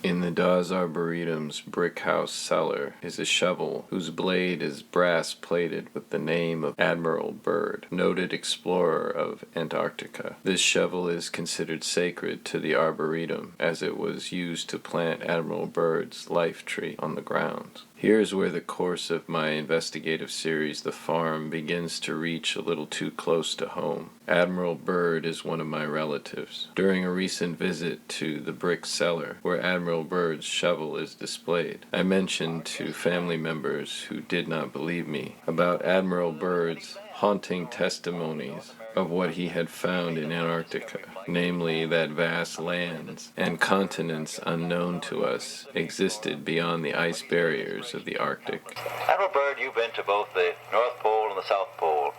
In the Dawes Arboretum's brick house cellar is a shovel whose blade is brass plated with the name of Admiral Byrd, noted explorer of Antarctica. This shovel is considered sacred to the Arboretum as it was used to plant Admiral Byrd's life tree on the grounds. Here's where the course of my investigative series, The Farm, begins to reach a little too close to home. Admiral Byrd is one of my relatives. During a recent visit to the brick cellar, where Admiral Byrd's shovel is displayed, I mentioned to family members who did not believe me about Admiral Byrd's haunting testimonies of what he had found in Antarctica, namely that vast lands and continents unknown to us existed beyond the ice barriers of the Arctic. Admiral Byrd, you've been to both the North Pole and the South Pole.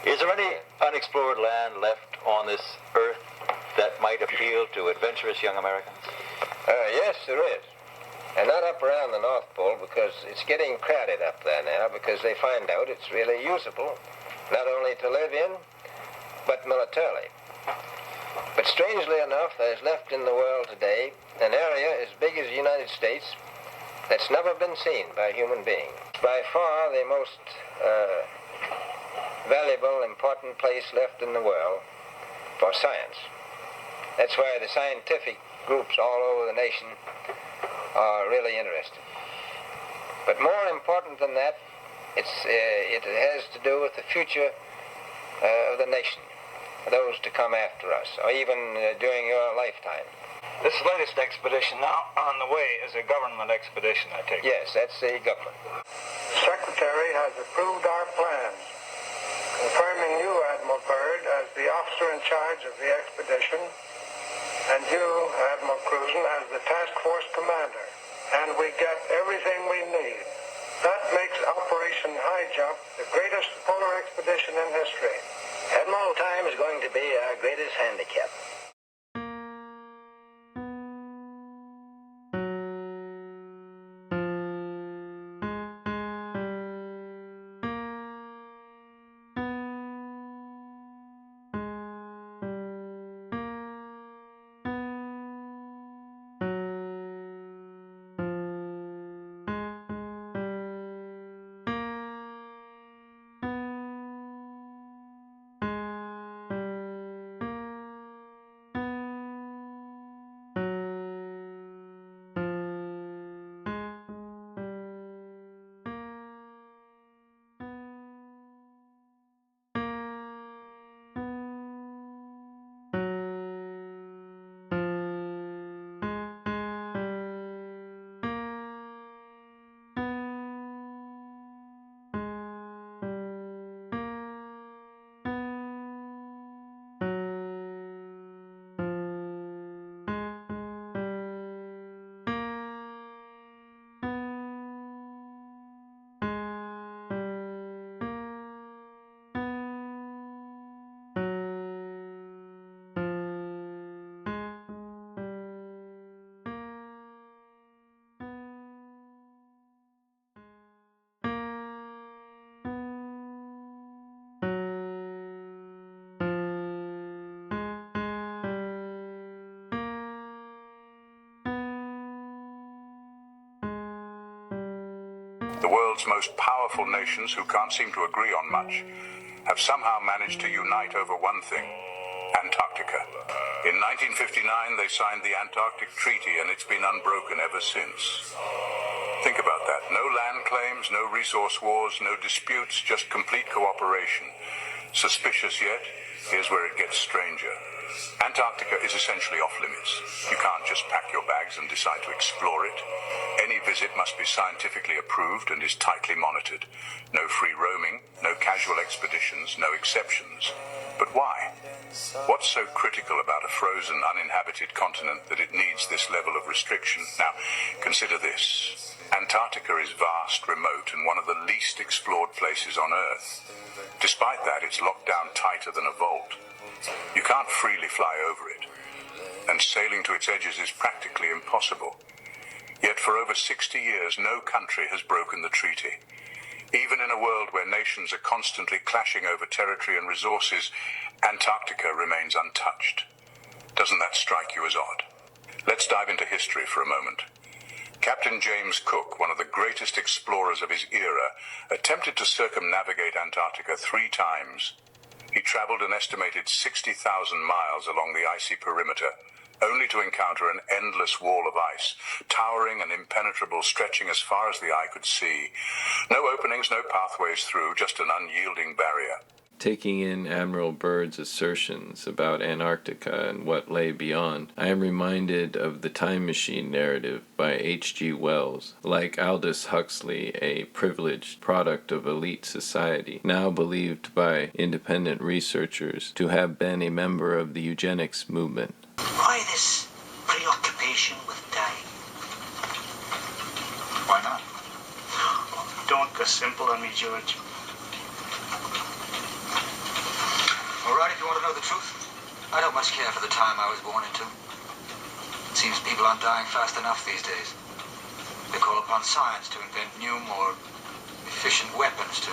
Is there any unexplored land left on this Earth that might appeal to adventurous young Americans? Yes, there is. And not up around the North Pole, because it's getting crowded up there now, because they find out it's really usable, not only to live in, but militarily. But strangely enough, there's left in the world today an area as big as the United States that's never been seen by human beings. By far the most valuable, important place left in the world for science. That's why the scientific groups all over the nation are really interested. But more important than that, it has to do with the future of the nation, those to come after us, or even during your lifetime. This latest expedition now on the way is a government expedition, I take it? Yes, that's the government. The Secretary has approved our plans, confirming you, Admiral Byrd, as the officer in charge of the expedition, and you, Admiral Cruzen, as the task force commander. And we get everything we need. That makes Operation High Jump the greatest polar expedition in history. Admiral, time is going to be our greatest handicap. The world's most powerful nations, who can't seem to agree on much, have somehow managed to unite over one thing: Antarctica. In 1959, they signed the Antarctic Treaty, and it's been unbroken ever since. Think about that. No land claims, no resource wars, no disputes, just complete cooperation. Suspicious yet? Here's where it gets stranger. Antarctica is essentially off limits. You can't just pack your bags and decide to explore it. Any visit must be scientifically approved and is tightly monitored. No free roaming, no casual expeditions, no exceptions. But why? What's so critical about a frozen, uninhabited continent that it needs this level of restriction? Now, consider this. Antarctica is vast, remote, and one of the least explored places on Earth. Despite that, it's locked down tighter than a vault. You can't freely fly over it, and sailing to its edges is practically impossible. Yet for over 60 years, no country has broken the treaty. Even in a world where nations are constantly clashing over territory and resources, Antarctica remains untouched. Doesn't that strike you as odd? Let's dive into history for a moment. Captain James Cook, one of the greatest explorers of his era, attempted to circumnavigate Antarctica 3 times. He traveled an estimated 60,000 miles along the icy perimeter, only to encounter an endless wall of ice, towering and impenetrable, stretching as far as the eye could see. No openings, no pathways through, just an unyielding barrier. Taking in Admiral Byrd's assertions about Antarctica and what lay beyond, I am reminded of the Time Machine narrative by H.G. Wells. Like Aldous Huxley, a privileged product of elite society, now believed by independent researchers to have been a member of the eugenics movement. Why this preoccupation with dying? Why not? Don't go simple on me, George. All right, if you want to know the truth, I don't much care for the time I was born into. It seems people aren't dying fast enough these days. They call upon science to invent new, more efficient weapons to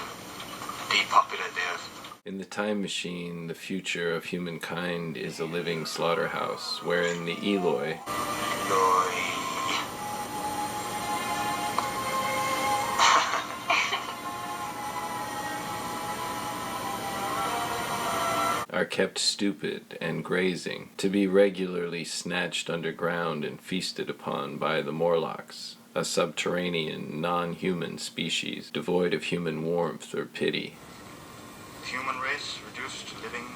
depopulate the Earth. In the Time Machine, the future of humankind is a living slaughterhouse, wherein the Eloi are kept stupid and grazing, to be regularly snatched underground and feasted upon by the Morlocks, a subterranean, non-human species devoid of human warmth or pity. Human race reduced to living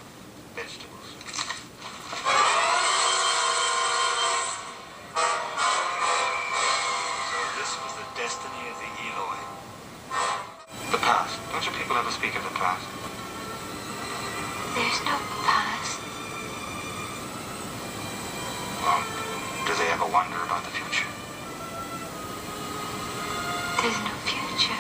vegetables. So this was the destiny of the Eloi. The past. Don't you people ever speak of the past? There's no past. Well, do they ever wonder about the future? There's no future.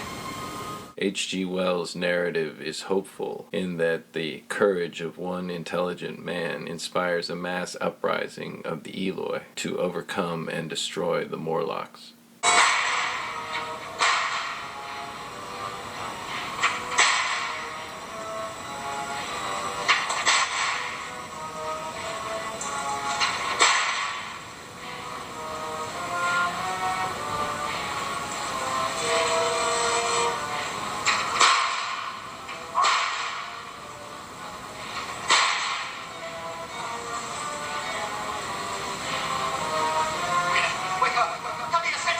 H.G. Wells' narrative is hopeful in that the courage of one intelligent man inspires a mass uprising of the Eloi to overcome and destroy the Morlocks. Wake up! Tell me to sit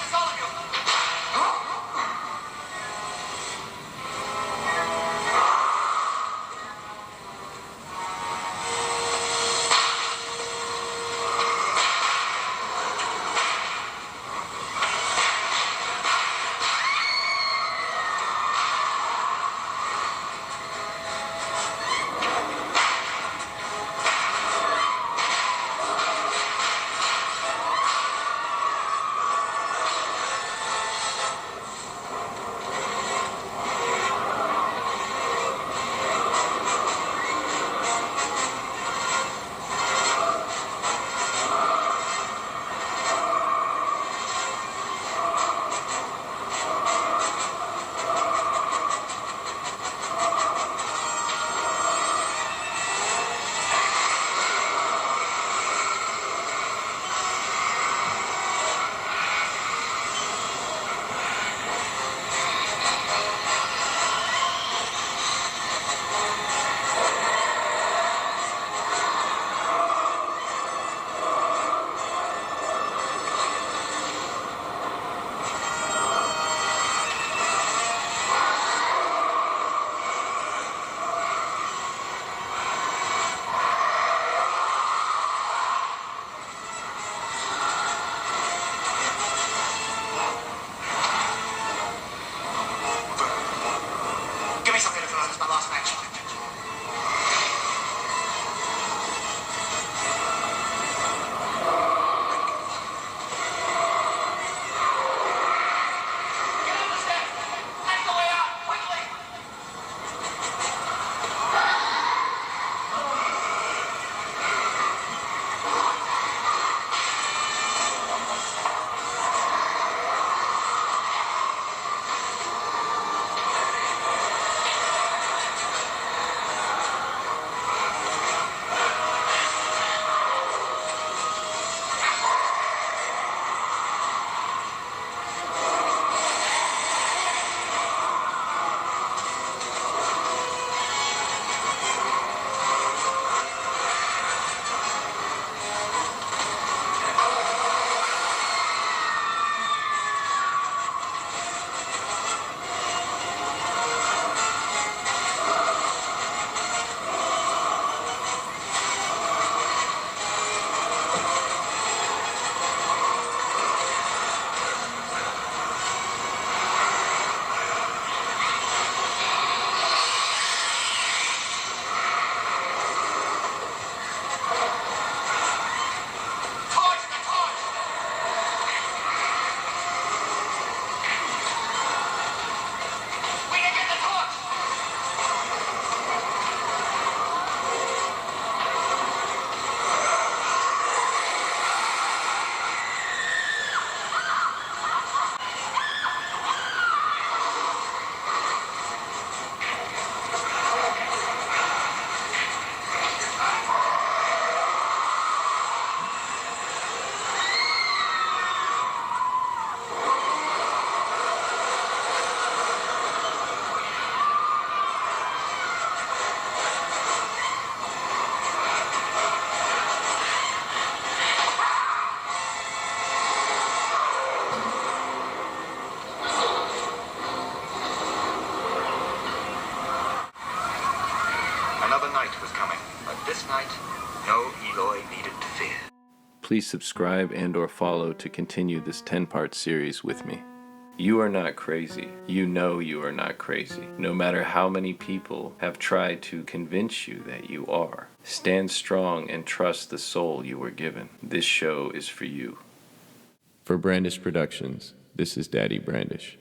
Another night was coming, but this night, no Eloy needed to fear. Please subscribe and or follow to continue this 10-part series with me. You are not crazy. You know you are not crazy. No matter how many people have tried to convince you that you are. Stand strong and trust the soul you were given. This show is for you. For Brandish Productions, this is Daddy Brandish.